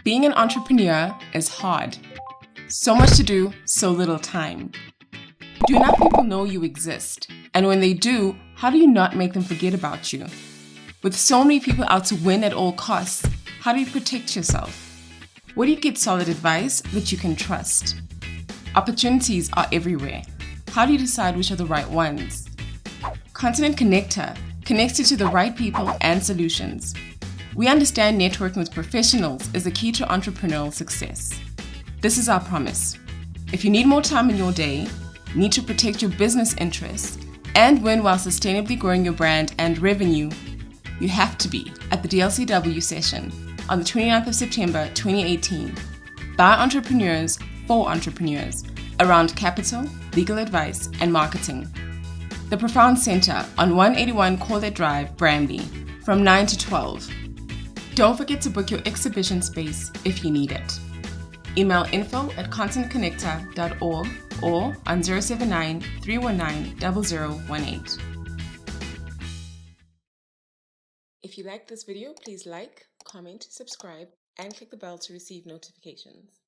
Being an entrepreneur is hard. So much to do, so little time. Do enough people know you exist? And when they do, how do you not make them forget about you? With so many people out to win at all costs, how do you protect yourself? Where do you get solid advice that you can trust? Opportunities are everywhere. How do you decide which are the right ones? Continent Connector connects you to the right people and solutions. We understand networking with professionals is the key to entrepreneurial success. This is our promise. If you need more time in your day, need to protect your business interests, and win while sustainably growing your brand and revenue, you have to be at the DLCW session on the 29th of September 2018 by entrepreneurs for entrepreneurs around capital, legal advice, and marketing. The Profound Center on 181 Corlett Drive, Bramley, from 9 to 12. Don't forget to book your exhibition space if you need it. Email info@contentconnector.org or on 079 319 0018. If you liked this video, please like, comment, subscribe, and click the bell to receive notifications.